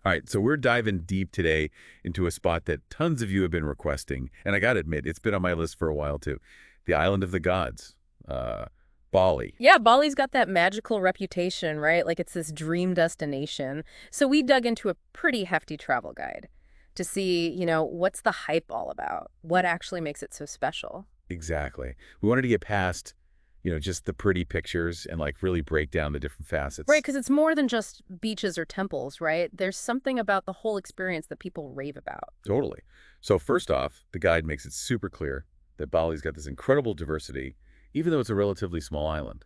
All right, so we're diving deep today into a spot that tons of you have been requesting, and I gotta admit, it's been on my list for a while too. The Island of the Gods, uh, Bali. Yeah, Bali's got that magical reputation, right? Like it's this dream destination. So we dug into a pretty hefty travel guide to see, what's the hype all about? What actually makes it so special? Exactly. We wanted to get past, just the pretty pictures and like really break down the different Right, facets. because it's more than just beaches or temples, right? There's something about the whole experience that people rave about. Totally. So first off, the guide makes it super clear that Bali's got this incredible diversity, even though it's a relatively small island.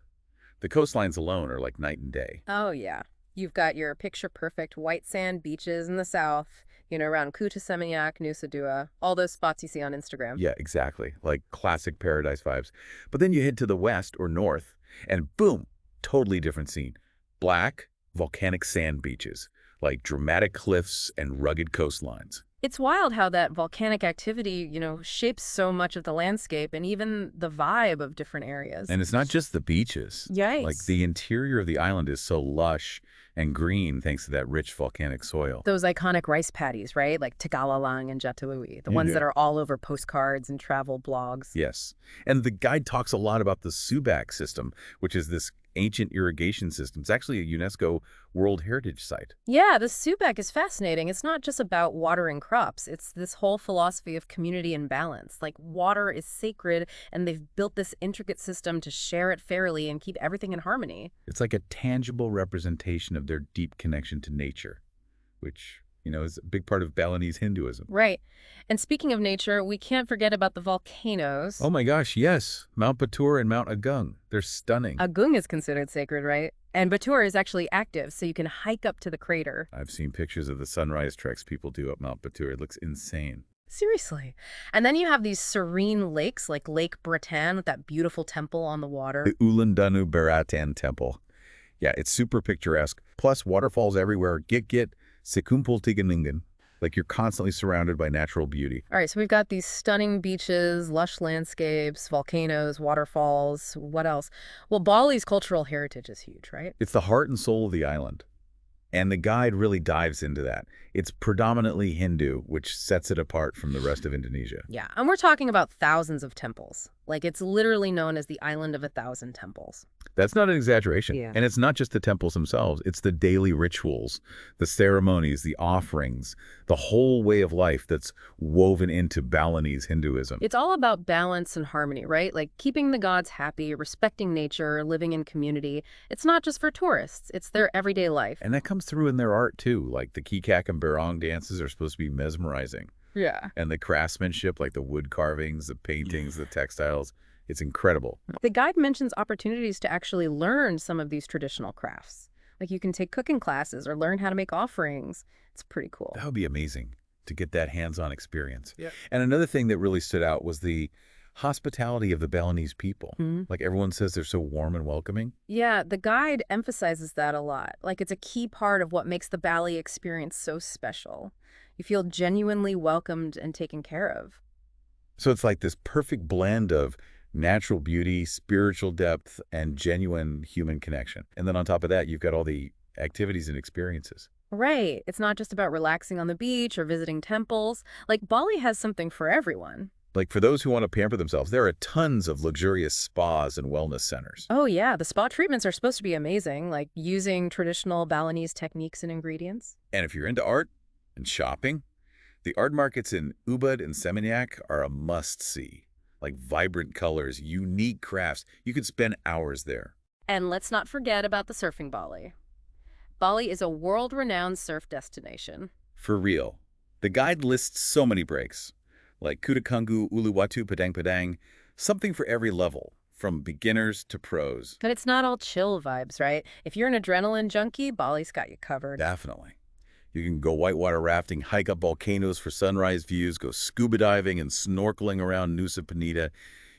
The coastlines alone are like night and day. Oh, yeah. You've got your picture-perfect white sand beaches in the south, around Kuta Seminyak, Nusa Dua, all those spots you see on Instagram. Yeah, exactly. Like classic paradise vibes. But then you head to the west or north, and boom, totally different scene. Black, volcanic sand beaches, like dramatic cliffs and rugged coastlines. It's wild how that volcanic activity, shapes so much of the landscape and even the vibe of different areas. And it's not just the beaches. Like Yikes. the interior of the island is so lush and green thanks to that rich volcanic soil. Those iconic rice paddies, right? Like Tagalalang and Jataui, the ones Yeah. that are all over postcards and travel blogs. Yes. And the guide talks a lot about the Subak system, which is this ancient irrigation system. It's actually a UNESCO World Heritage Site. Yeah, the Subak is fascinating. It's not just about watering crops. It's this whole philosophy of community and balance. Like water is sacred, and they've built this intricate system to share it fairly and keep everything in harmony. It's like a tangible representation of their deep connection to nature, which, is a big part of Balinese Hinduism. Right. And speaking of nature, we can't forget about the volcanoes. Oh my gosh, yes. Mount Batur and Mount Agung. They're stunning. Agung is considered sacred, right? And Batur is actually active, so you can hike up to the crater. I've seen pictures of the sunrise treks people do up Mount Batur. It looks insane. Seriously. And then you have these serene lakes like Lake Bratan with that beautiful temple on the water. The Ulundanu Baratan Temple. Yeah, it's super picturesque. Plus, waterfalls everywhere. Git, Sikumpul Tiganingan. Like you're constantly surrounded by natural beauty. All right, so we've got these stunning beaches, lush landscapes, volcanoes, waterfalls. What else? Well, Bali's cultural heritage is huge, right? It's the heart and soul of the island. And the guide really dives into that. It's predominantly Hindu, which sets it apart from the rest of Indonesia. Yeah, and we're talking about thousands of temples. Like it's literally known as the Island of 1,000 temples. That's not an exaggeration. Yeah. And it's not just the temples themselves. It's the daily rituals, the ceremonies, the offerings, the whole way of life that's woven into Balinese Hinduism. It's all about balance and harmony, right? Like keeping the gods happy, respecting nature, living in community. It's not just for tourists, it's their everyday life. And that comes through in their art, too. Like the Kikak and Barong dances are supposed to be mesmerizing. Yeah. And the craftsmanship, like the wood carvings, the paintings, the textiles, it's incredible. The guide mentions opportunities to actually learn some of these traditional crafts. Like you can take cooking classes or learn how to make offerings. It's pretty cool. That would be amazing to get that hands-on experience. Yeah. And another thing that really stood out was the hospitality of the Balinese people. Mhm. Like everyone says they're so warm and welcoming. Yeah, the guide emphasizes that a lot. Like it's a key part of what makes the Bali experience so special. You feel genuinely welcomed and taken care of. So it's like this perfect blend of natural beauty, spiritual depth, and genuine human connection. And then on top of that, you've got all the activities and experiences. Right. It's not just about relaxing on the beach or visiting temples. Like Bali has something for everyone. Like for those who want to pamper themselves, there are tons of luxurious spas and wellness centers. Oh yeah, the spa treatments are supposed to be amazing, like using traditional Balinese techniques and ingredients. And if you're into art and shopping, the art markets in Ubud and Seminyak are a must-see. Like vibrant colors, unique crafts. You could spend hours there. And let's not forget about the surfing Bali. Bali is a world-renowned surf destination. For real. The guide lists so many breaks, like Kutakungu, Uluwatu, Padang Padang, something for every level, from beginners to pros. But it's not all chill vibes, right? If you're an adrenaline junkie, Bali's got you covered. Definitely. You can go whitewater rafting, hike up volcanoes for sunrise views, go scuba diving and snorkeling around Nusa Penida,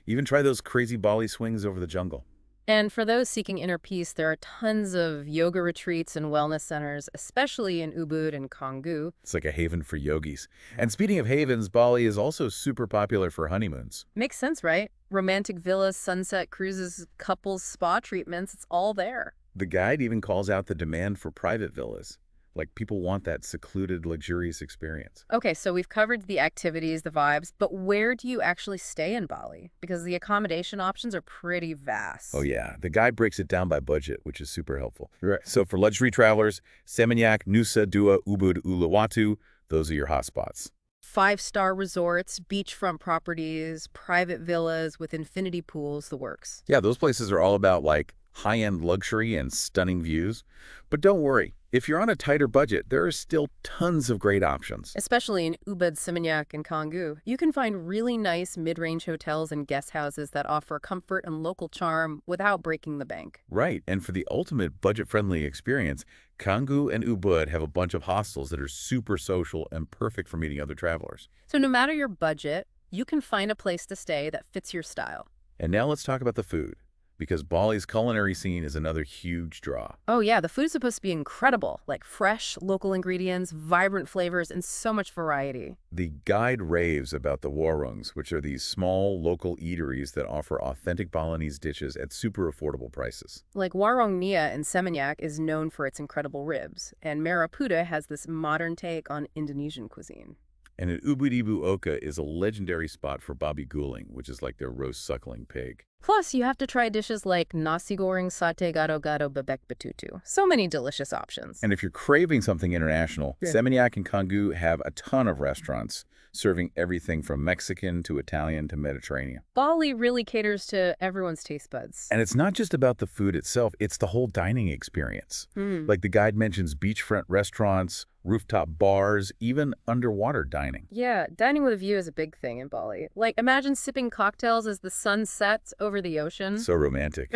even try those crazy Bali swings over the jungle. And for those seeking inner peace, there are tons of yoga retreats and wellness centers, especially in Ubud and Canggu. It's like a haven for yogis. And speaking of havens, Bali is also super popular for honeymoons. Makes sense, right? Romantic villas, sunset cruises, couples, spa treatments, it's all there. The guide even calls out the demand for private villas, Like, people want that secluded, luxurious experience. Okay, so we've covered the activities, the vibes, but where do you actually stay in Bali? Because the accommodation options are pretty Oh, vast. yeah. The guide breaks it down by budget, which is super helpful. Right. So for luxury travelers, Seminyak, Nusa Dua, Ubud, Uluwatu, those are your hotspots. Five-star resorts, beachfront properties, private villas with infinity pools, the works. Yeah, those places are all about like high-end luxury and stunning views. But don't worry, if you're on a tighter budget, there are still tons of great options. Especially in Ubud, Seminyak, and Canggu, you can find really nice mid-range hotels and guest houses that offer comfort and local charm without breaking the bank. Right, and for the ultimate budget-friendly experience, Canggu and Ubud have a bunch of hostels that are super social and perfect for meeting other travelers. So no matter your budget, you can find a place to stay that fits your style. And now let's talk about the food, because Bali's culinary scene is another huge draw. Oh yeah, the food's supposed to be incredible, like fresh, local ingredients, vibrant flavors, and so much variety. The guide raves about the warungs, which are these small, local eateries that offer authentic Balinese dishes at super affordable prices. Like Warong Nia in Seminyak is known for its incredible ribs, and Marapuda has this modern take on Indonesian cuisine. And in Ubud Oka is a legendary spot for babi guling, which is like their roast suckling pig. Plus, you have to try dishes like nasi goreng, sate gado-gado, bebek betutu. So many delicious options. And if you're craving something international, Seminyak and Canggu have a ton of restaurants serving everything from Mexican to Italian to Mediterranean. Bali really caters to everyone's taste buds. And it's not just about the food itself, it's the whole dining experience. Like the guide mentions beachfront restaurants, rooftop bars, even underwater dining. Yeah, dining with a view is a big thing in Bali. Like, imagine sipping cocktails as the sun sets over the ocean. So romantic.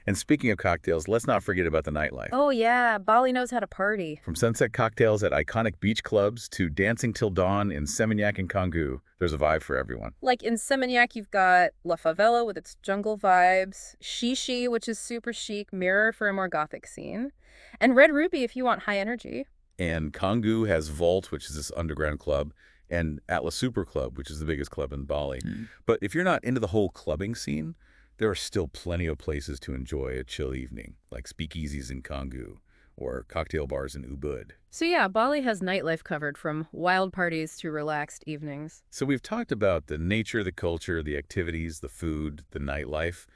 And speaking of cocktails, let's not forget about the nightlife. Oh yeah, Bali knows how to party. From sunset cocktails at iconic beach clubs to dancing till dawn in Seminyak and Canggu, there's a vibe for everyone. Like in Seminyak, you've got La Favela with its jungle vibes, Shishi, which is super chic, mirror for a more gothic scene, and Red Ruby if you want high energy. And Canggu has Vault, which is this underground club, and Atlas Super Club, which is the biggest club in Bali. But if you're not into the whole clubbing scene, there are still plenty of places to enjoy a chill evening, like speakeasies in Canggu or cocktail bars in Ubud. So yeah, Bali has nightlife covered from wild parties to relaxed evenings. So we've talked about the nature, the culture, the activities, the food, the nightlife.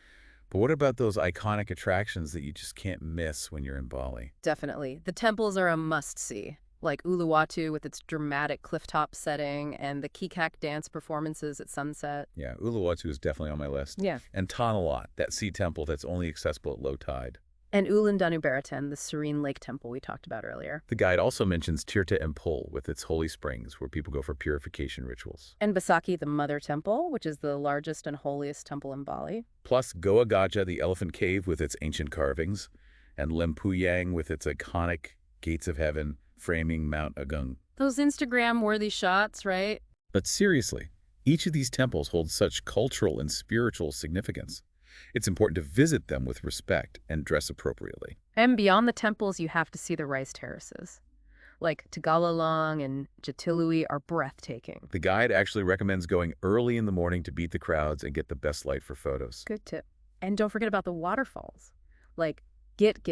But what about those iconic attractions that you just can't miss when you're in Bali? Definitely. The temples are a must-see, like Uluwatu with its dramatic clifftop setting and the Kikak dance performances at sunset. Yeah, Uluwatu is definitely on my list. Yeah. And Tanawat, that sea temple that's only accessible at low tide. And Ulundanu Baratan, the serene lake temple we talked about earlier. The guide also mentions Tirta Empul with its holy springs where people go for purification rituals. And Basaki, the mother temple, which is the largest and holiest temple in Bali. Plus Goa Gaja, the elephant cave with its ancient carvings, and Lempuyang with its iconic gates of heaven framing Mount Agung. Those Instagram-worthy shots, right? But seriously, each of these temples holds such cultural and spiritual significance. It's important to visit them with respect and dress appropriately. And beyond the temples, you have to see the rice terraces. Like Tagalalong and Jatilui are breathtaking. The guide actually recommends going early in the morning to beat the crowds and get the best light for photos. Good tip. And don't forget about the waterfalls. Like Git,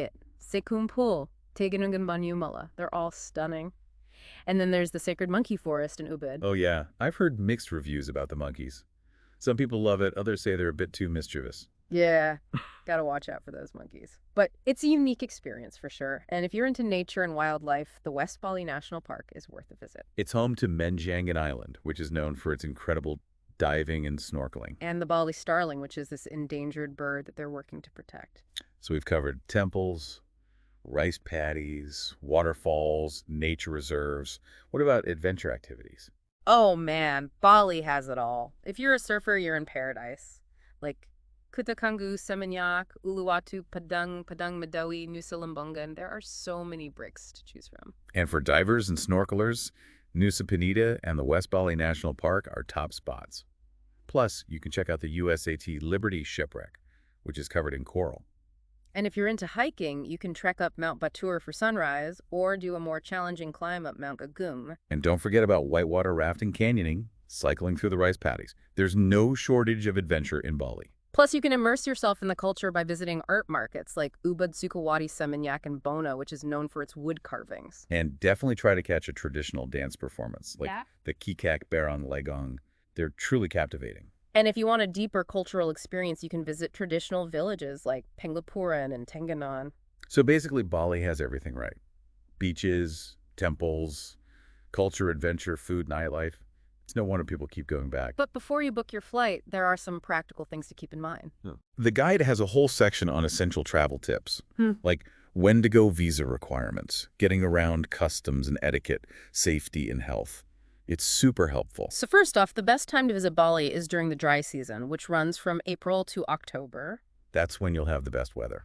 Sekum Pool, Teganungan Banyumala. They're all stunning. And then there's the sacred monkey forest in Ubud. Oh yeah, I've heard mixed reviews about the monkeys. Some people love it, others say they're a bit too mischievous. Yeah, gotta watch out for those monkeys. But it's a unique experience for sure. And if you're into nature and wildlife, the West Bali National Park is worth a visit. It's home to Menjangan Island, which is known for its incredible diving and snorkeling. And the Bali starling, which is this endangered bird that they're working to protect. So we've covered temples, rice paddies, waterfalls, nature reserves. What about adventure activities? Oh man, Bali has it all. If you're a surfer, you're in paradise. Like Kutakangu, Seminyak, Uluwatu, Padang Medawi, Nusa Lembongan. There are so many bricks to choose from. And for divers and snorkelers, Nusa Penida and the West Bali National Park are top spots. Plus, you can check out the USAT Liberty Shipwreck, which is covered in coral. And if you're into hiking, you can trek up Mount Batur for sunrise or do a more challenging climb up Mount Agung. And don't forget about whitewater rafting, canyoning, cycling through the rice paddies. There's no shortage of adventure in Bali. Plus, you can immerse yourself in the culture by visiting art markets like Ubud Sukawati Seminyak in Bono, which is known for its wood carvings. And definitely try to catch a traditional dance performance, like Yeah. the Kikak Barong Legong. They're truly captivating. And if you want a deeper cultural experience, you can visit traditional villages like Penglipuran and Tenganan. So basically, Bali has everything right. Beaches, temples, culture, adventure, food, nightlife. It's no wonder people keep going back. But before you book your flight, there are some practical things to keep in mind. The guide has a whole section on essential travel tips, Hmm. like when to go visa requirements, getting around customs and etiquette, safety and health. It's super helpful. So first off, the best time to visit Bali is during the dry season, which runs from April to October. That's when you'll have the best weather.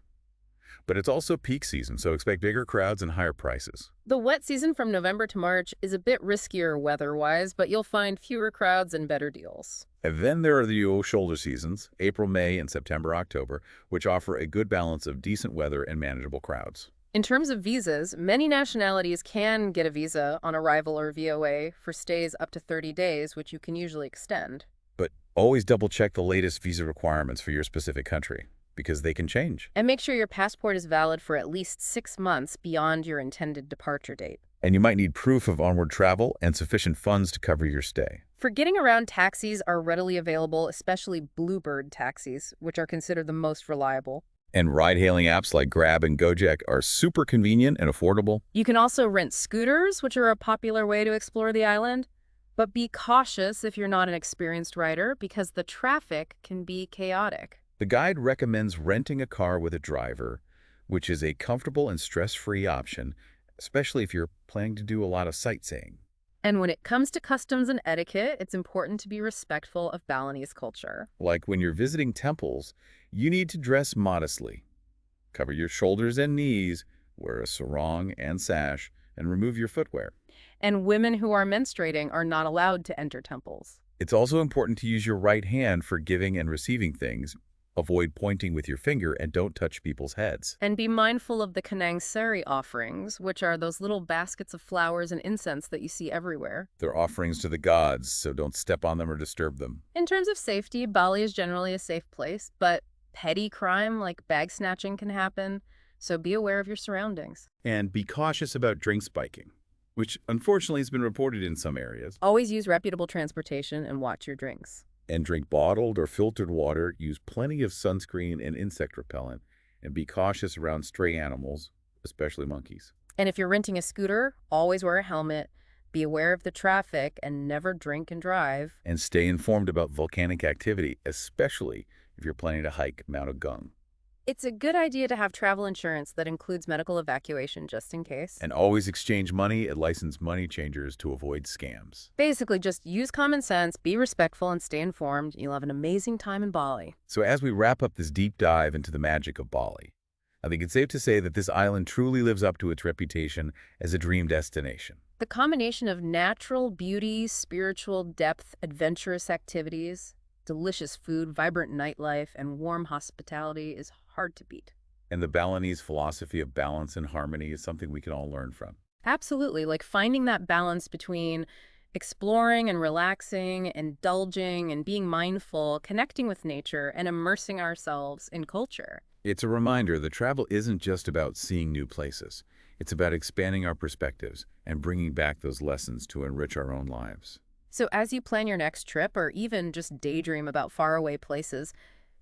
But it's also peak season, so expect bigger crowds and higher prices. The wet season from November to March is a bit riskier weather-wise, but you'll find fewer crowds and better deals. And then there are the shoulder seasons, April, May, and September, October, which offer a good balance of decent weather and manageable crowds. In terms of visas, many nationalities can get a visa on arrival or VOA for stays up to 30 days, which you can usually extend. But always double-check the latest visa requirements for your specific country, because they can change. And make sure your passport is valid for at least 6 months beyond your intended departure date. And you might need proof of onward travel and sufficient funds to cover your stay. For getting around, taxis are readily available, especially Bluebird taxis, which are considered the most reliable. And ride-hailing apps like Grab and Gojek are super convenient and affordable. You can also rent scooters, which are a popular way to explore the island. But be cautious if you're not an experienced rider, because the traffic can be chaotic. The guide recommends renting a car with a driver, which is a comfortable and stress-free option, especially if you're planning to do a lot of sightseeing. And when it comes to customs and etiquette, it's important to be respectful of Balinese culture. Like when you're visiting temples, you need to dress modestly. Cover your shoulders and knees, wear a sarong and sash, and remove your footwear. And women who are menstruating are not allowed to enter temples. It's also important to use your right hand for giving and receiving things. Avoid pointing with your finger and don't touch people's heads. And be mindful of the Kanang Sari offerings, which are those little baskets of flowers and incense that you see everywhere. They're offerings to the gods, so don't step on them or disturb them. In terms of safety, Bali is generally a safe place, but petty crime like bag snatching can happen, so be aware of your surroundings. And be cautious about drink spiking, which unfortunately has been reported in some areas. Always use reputable transportation and watch your drinks. And drink bottled or filtered water, use plenty of sunscreen and insect repellent, and be cautious around stray animals, especially monkeys. And if you're renting a scooter, always wear a helmet, be aware of the traffic, and never drink and drive. And stay informed about volcanic activity, especially if you're planning to hike Mount Agung. It's a good idea to have travel insurance that includes medical evacuation just in case. And always exchange money at licensed money changers to avoid scams. Basically, just use common sense, be respectful, and stay informed. You'll have an amazing time in Bali. So as we wrap up this deep dive into the magic of Bali, I think it's safe to say that this island truly lives up to its reputation as a dream destination. The combination of natural beauty, spiritual depth, adventurous activities, delicious food, vibrant nightlife, and warm hospitality is hard to beat. And the Balinese philosophy of balance and harmony is something we can all learn from. Absolutely, like finding that balance between exploring and relaxing, indulging and being mindful, connecting with nature, and immersing ourselves in culture. It's a reminder that travel isn't just about seeing new places. It's about expanding our perspectives and bringing back those lessons to enrich our own lives. So as you plan your next trip or even just daydream about faraway places,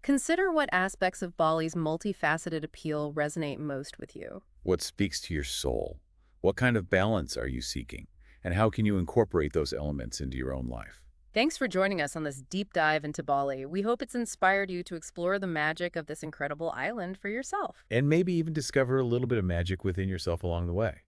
consider what aspects of Bali's multifaceted appeal resonate most with you. What speaks to your soul? What kind of balance are you seeking? And how can you incorporate those elements into your own life? Thanks for joining us on this deep dive into Bali. We hope it's inspired you to explore the magic of this incredible island for yourself. And maybe even discover a little bit of magic within yourself along the way.